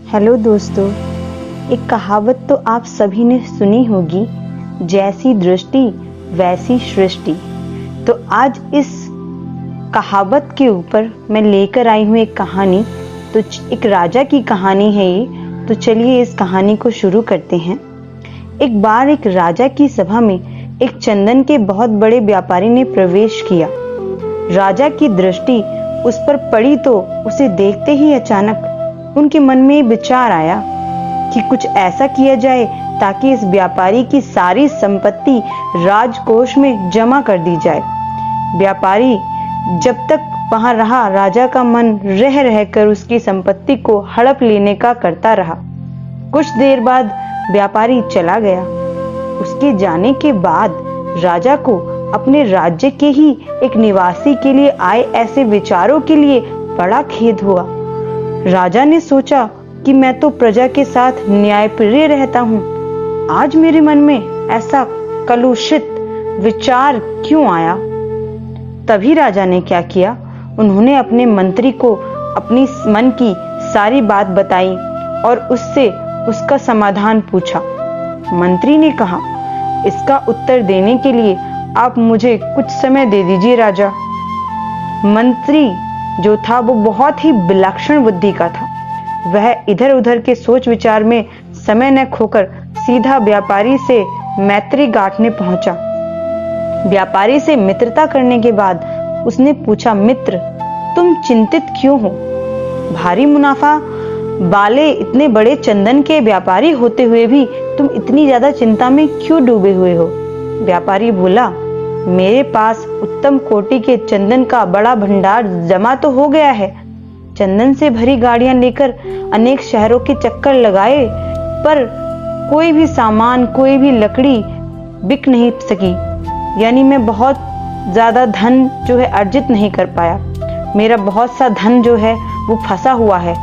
Hello दोस्तों, एक कहावत तो आप सभी ने सुनी होगी, जैसी दृष्टि वैसी सृष्टि। तो आज इस कहावत के ऊपर मैं लेकर आई हूँ एक कहानी। तो एक राजा की कहानी है ये। तो चलिए इस कहानी को शुरू करते हैं। एक बार एक राजा की सभा में एक चंदन के बहुत बड़े व्यापारी ने प्रवेश किया। राजा की दृष्टि उस पर पड़ी तो उसे देखते ही अचानक उनके मन में विचार आया कि कुछ ऐसा किया जाए ताकि इस व्यापारी की सारी संपत्ति राजकोष में जमा कर दी जाए। व्यापारी जब तक वहां रहा, राजा का मन रह रहकर उसकी संपत्ति को हड़प लेने का करता रहा। कुछ देर बाद व्यापारी चला गया। उसके जाने के बाद राजा को अपने राज्य के ही एक निवासी के लिए आए ऐसे विचारों के लिए बड़ा खेद हुआ। राजा ने सोचा कि मैं तो प्रजा के साथ न्यायप्रिय रहता हूं, आज मेरे मन में ऐसा कलुषित विचार क्यों आया। तभी राजा ने क्या किया, उन्होंने अपने मंत्री को अपनी मन की सारी बात बताई और उससे उसका समाधान पूछा। मंत्री ने कहा, इसका उत्तर देने के लिए आप मुझे कुछ समय दे दीजिए राजा। मंत्री जो था वो बहुत ही विलक्षण बुद्धि का था। वह इधर उधर के सोच विचार में समय न खोकर सीधा व्यापारी से मैत्री गांठने पहुंचा। व्यापारी से मित्रता करने के बाद उसने पूछा, मित्र तुम चिंतित क्यों हो? भारी मुनाफा वाले इतने बड़े चंदन के व्यापारी होते हुए भी तुम इतनी ज्यादा चिंता में क्यों डूबे हुए हो? व्यापारी बोला, मेरे पास उत्तम कोटि के चंदन का बड़ा भंडार जमा तो हो गया है। चंदन से भरी गाड़ियां लेकर अनेक शहरों के चक्कर लगाए, पर कोई भी सामान, कोई भी लकड़ी बिक नहीं सकी। यानी मैं बहुत ज्यादा धन जो है अर्जित नहीं कर पाया। मेरा बहुत सा धन जो है वो फंसा हुआ है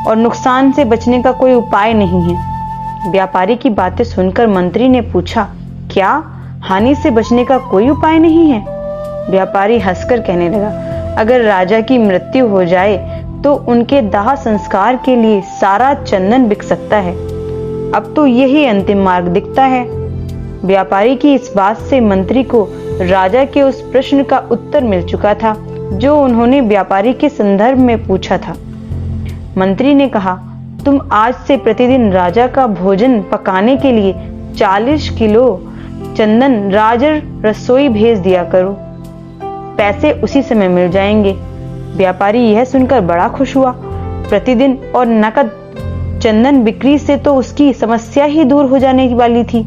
और नुकसान से बचने का कोई उपाय नहीं है। व्यापारी की बातें सुनकर मंत्री ने पूछा, क्या हानि से बचने का कोई उपाय नहीं है? व्यापारी हंसकर कहने लगा, अगर राजा की मृत्यु हो जाए तो उनके दाह संस्कार के लिए सारा चंदन बिक सकता है। अब तो यही अंतिम मार्ग दिखता है। व्यापारी की इस बात से मंत्री को राजा के उस प्रश्न का उत्तर मिल चुका था जो उन्होंने व्यापारी के संदर्भ में पूछा था। मंत्री ने कहा, तुम आज से प्रतिदिन राजा का भोजन पकाने के लिए 40 किलो चंदन राज रसोई भेज दिया करो, पैसे उसी समय मिल जाएंगे। व्यापारी यह सुनकर बड़ा खुश हुआ। प्रतिदिन और नकद चंदन बिक्री से तो उसकी समस्या ही दूर हो जाने वाली थी।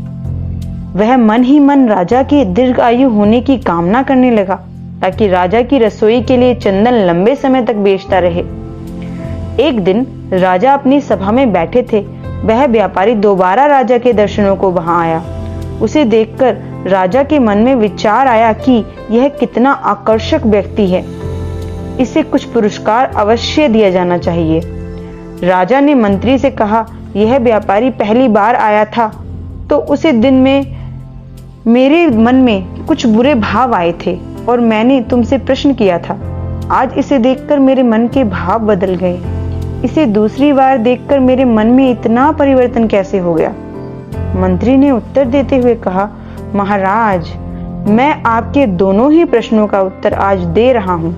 वह मन ही मन राजा के दीर्घ आयु होने की कामना करने लगा ताकि राजा की रसोई के लिए चंदन लंबे समय तक बेचता रहे। एक दिन राजा अपनी सभा में बैठे थे। वह व्यापारी दोबारा राजा के दर्शनों को वहां आया। उसे देखकर राजा के मन में विचार आया कि यह कितना आकर्षक व्यक्ति है, इसे कुछ पुरस्कार अवश्य दिया जाना चाहिए। राजा ने मंत्री से कहा, यह व्यापारी पहली बार आया था तो उसे दिन में मेरे मन में कुछ बुरे भाव आए थे और मैंने तुमसे प्रश्न किया था। आज इसे देखकर मेरे मन के भाव बदल गए। इसे दूसरी बार देखकर मेरे मन में इतना परिवर्तन कैसे हो गया? मंत्री ने उत्तर देते हुए कहा, महाराज मैं आपके दोनों ही प्रश्नों का उत्तर आज दे रहा हूं।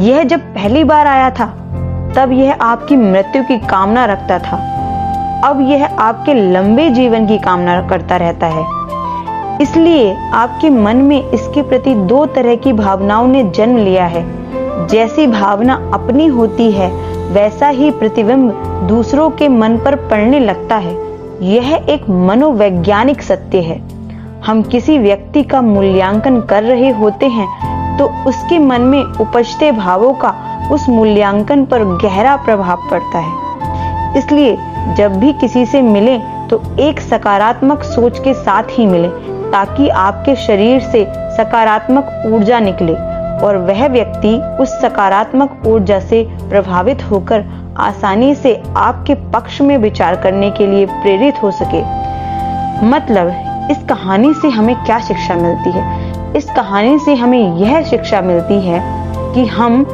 यह जब पहली बार आया था तब यह आपकी मृत्यु की कामना रखता था। अब यह आपके लंबे जीवन की कामना करता रहता है। इसलिए आपके मन में इसके प्रति दो तरह की भावनाओं ने जन्म लिया है। जैसी भावना अपनी होती है वैसा ही प्रतिबिंब दूसरों के मन पर पड़ने लगता है। यह एक मनोवैज्ञानिक सत्य है। हम किसी व्यक्ति का मूल्यांकन कर रहे होते हैं तो उसके मन में उपजते भावों का उस मूल्यांकन पर गहरा प्रभाव पड़ता है। इसलिए जब भी किसी से मिले तो एक सकारात्मक सोच के साथ ही मिले ताकि आपके शरीर से सकारात्मक ऊर्जा निकले और वह व्यक्ति उस सकारात्मक ऊर्जा से प्रभावित होकर आसानी से आपके पक्ष में विचार करने के लिए प्रेरित हो सके। मतलब इस कहानी से हमें क्या शिक्षा मिलती है? इस कहानी से हमें यह शिक्षा मिलती है कि हम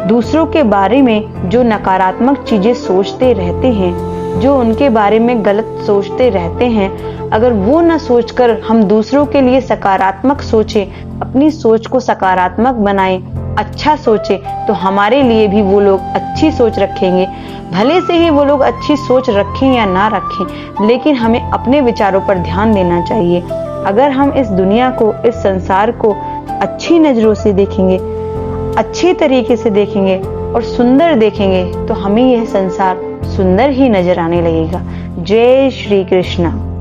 दूसरों के बारे में जो नकारात्मक चीजें सोचते रहते हैं, जो उनके बारे में गलत सोचते रहते हैं, अगर वो न सोचकर हम दूसरों के लिए सकारात्मक सोचें, अपनी सोच को सकारात्मक बनाएं, अच्छा सोचें, तो हमारे लिए भी वो लोग अच्छी सोच रखेंगे। भले से ही वो लोग अच्छी सोच रखें या ना रखें, लेकिन हमें अपने विचारों पर ध्यान देना चाहिए। अगर हम इस दुनिया को, इस संसार को अच्छी नजरों से देखेंगे, अच्छे तरीके से देखेंगे और सुंदर देखेंगे, तो हमें यह संसार सुंदर ही नजर आने लगेगा। जय श्री कृष्ण।